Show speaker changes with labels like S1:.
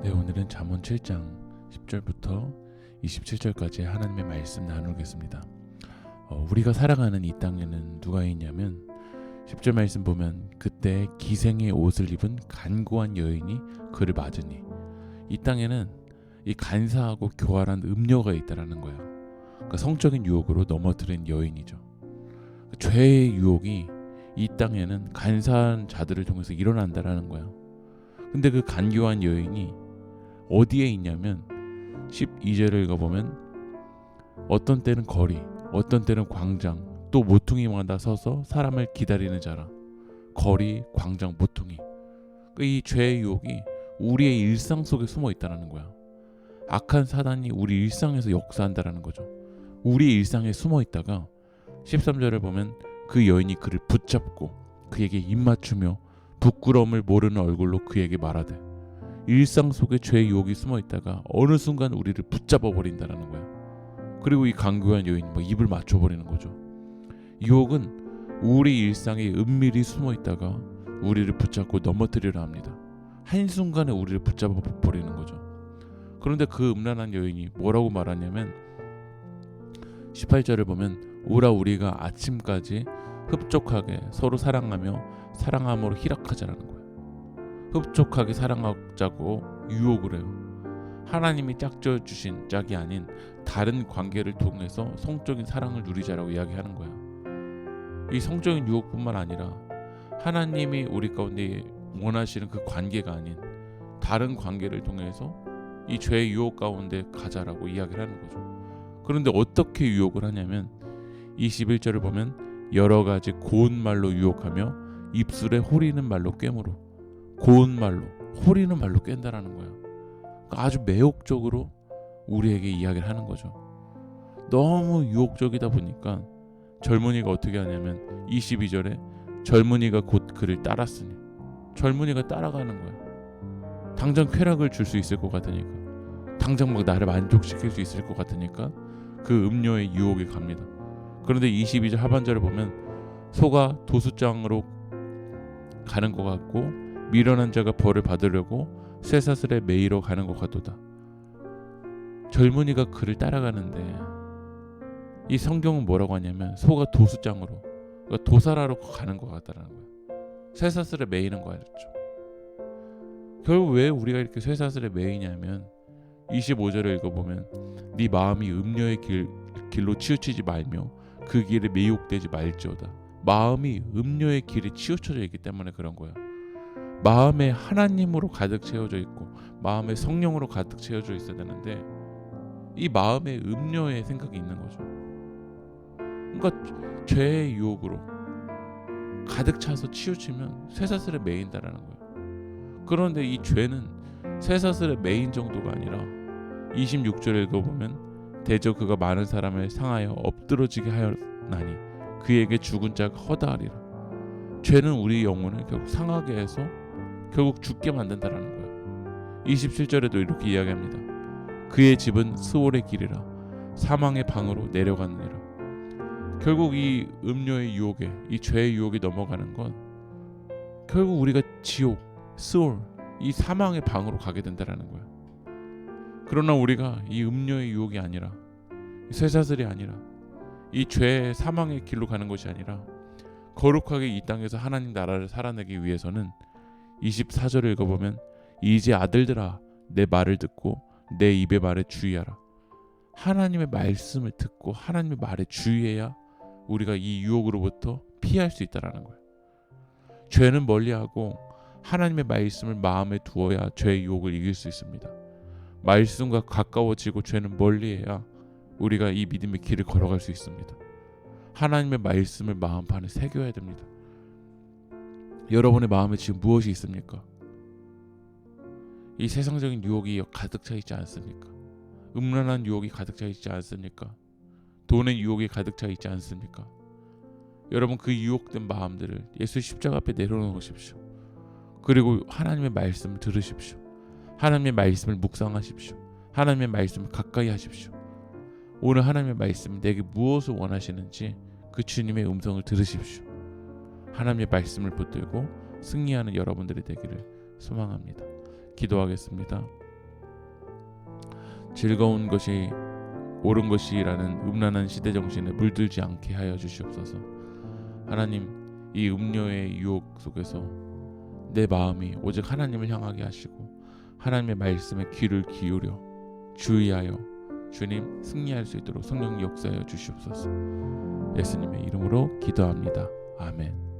S1: 네, 오늘은 잠언 7장 10절부터 27절까지 하나님의 말씀 나누겠습니다. 우리가 살아가는 이 땅에는 누가 있냐면 10절 말씀 보면 그때 기생의 옷을 입은 간고한 여인이 그를 맞으니, 이 땅에는 이 간사하고 교활한 음녀가 있다라는 거예요. 그러니까 성적인 유혹으로 넘어뜨린 여인이죠. 죄의 유혹이 이 땅에는 간사한 자들을 통해서 일어난다라는 거예요. 근데 그 간교한 여인이 어디에 있냐면 12절을 읽어보면 어떤 때는 거리, 어떤 때는 광장, 또 모퉁이마다 서서 사람을 기다리는 자라. 거리, 광장, 모퉁이. 이 죄의 유혹이 우리의 일상 속에 숨어 있다는 거야. 악한 사단이 우리 일상에서 역사한다는 거죠. 우리 일상에 숨어 있다가 13절을 보면 그 여인이 그를 붙잡고 그에게 입맞추며 부끄러움을 모르는 얼굴로 그에게 말하되, 일상 속에 죄의 유혹이 숨어 있다가 어느 순간 우리를 붙잡아 버린다라는 거야. 그리고 이 강교한 여인이 입을 맞춰 버리는 거죠. 유혹은 우리 일상에 은밀히 숨어 있다가 우리를 붙잡고 넘어뜨리려 합니다. 한순간에 우리를 붙잡아 버리는 거죠. 그런데 그 음란한 여인이 뭐라고 말하냐면 18절을 보면 오라 우리가 아침까지 흡족하게 서로 사랑하며 사랑함으로 희락하자라는 거예요. 흡족하게 사랑하자고 유혹을 해요. 하나님이 짝져 주신 짝이 아닌 다른 관계를 통해서 성적인 사랑을 누리자라고 이야기하는 거야. 이 성적인 유혹뿐만 아니라 하나님이 우리 가운데 원하시는 그 관계가 아닌 다른 관계를 통해서 이 죄의 유혹 가운데 가자라고 이야기를 하는 거죠. 그런데 어떻게 유혹을 하냐면 21절을 보면 여러 가지 고운 말로 유혹하며 입술에 호리는 말로 꿰므로, 고운 말로, 호리는 말로 깬다라는 거야. 그러니까 아주 매혹적으로 우리에게 이야기를 하는 거죠. 너무 유혹적이다 보니까 젊은이가 어떻게 하냐면 22절에 젊은이가 곧 그를 따랐으니, 젊은이가 따라가는 거야. 당장 쾌락을 줄 수 있을 것 같으니까, 당장 나를 만족시킬 수 있을 것 같으니까 그 음료의 유혹에 갑니다. 그런데 22절 하반절을 보면 소가 도수장으로 가는 것 같고 미련한 자가 벌을 받으려고 쇠사슬에 매이러 가는 것 같도다. 젊은이가 그를 따라가는데 이 성경은 뭐라고 하냐면 소가 도수장으로, 그러니까 도살하러 가는 것 같다라는 거예요. 쇠사슬에 매이는 거였죠. 결국 왜 우리가 이렇게 쇠사슬에 매이냐면 25절을 읽어보면 네 마음이 음녀의 길로 치우치지 말며 그 길에 미혹되지 말지어다. 마음이 음녀의 길에 치우쳐져 있기 때문에 그런 거야. 마음에 하나님으로 가득 채워져 있고 마음에 성령으로 가득 채워져 있어야 되는데 이 마음에 음녀의 생각이 있는 거죠. 그러니까 죄의 유혹으로 가득 차서 치우치면 쇠사슬에 매인다라는 거예요. 그런데 이 죄는 쇠사슬에 매인 정도가 아니라 26절을 읽어보면 대저 그가 많은 사람을 상하여 엎드러지게 하였나니 그에게 죽은 자가 허다하리라. 죄는 우리 영혼을 결국 상하게 해서 결국 죽게 만든다라는 거예요. 27절에도 이렇게 이야기합니다. 그의 집은 스올의 길이라 사망의 방으로 내려가느니라. 결국 이 음료의 유혹에, 이 죄의 유혹에 넘어가는 건 결국 우리가 지옥, 스올, 이 사망의 방으로 가게 된다라는 거예요. 그러나 우리가 이 음료의 유혹이 아니라, 이 쇠사슬이 아니라, 이 죄의 사망의 길로 가는 것이 아니라 거룩하게 이 땅에서 하나님 나라를 살아내기 위해서는 24절을 읽어보면 이제 아들들아 내 말을 듣고 내 입의 말에 주의하라. 하나님의 말씀을 듣고 하나님의 말에 주의해야 우리가 이 유혹으로부터 피할 수 있다라는 거예요. 죄는 멀리하고 하나님의 말씀을 마음에 두어야 죄의 유혹을 이길 수 있습니다. 말씀과 가까워지고 죄는 멀리해야 우리가 이 믿음의 길을 걸어갈 수 있습니다. 하나님의 말씀을 마음판에 새겨야 됩니다. 여러분의 마음에 지금 무엇이 있습니까? 이 세상적인 유혹이 가득 차 있지 않습니까? 음란한 유혹이 가득 차 있지 않습니까? 돈의 유혹이 가득 차 있지 않습니까? 여러분 그 유혹된 마음들을 예수 십자가 앞에 내려놓으십시오. 그리고 하나님의 말씀을 들으십시오. 하나님의 말씀을 묵상하십시오. 하나님의 말씀을 가까이 하십시오. 오늘 하나님의 말씀 내게 무엇을 원하시는지 그 주님의 음성을 들으십시오. 하나님의 말씀을 붙들고 승리하는 여러분들이 되기를 소망합니다. 기도하겠습니다. 즐거운 것이 옳은 것이라는 음란한 시대 정신에 물들지 않게 하여 주시옵소서. 하나님, 이 음료의 유혹 속에서 내 마음이 오직 하나님을 향하게 하시고 하나님의 말씀에 귀를 기울여 주의하여 주님 승리할 수 있도록 성령 역사하여 주시옵소서. 예수님의 이름으로 기도합니다. 아멘.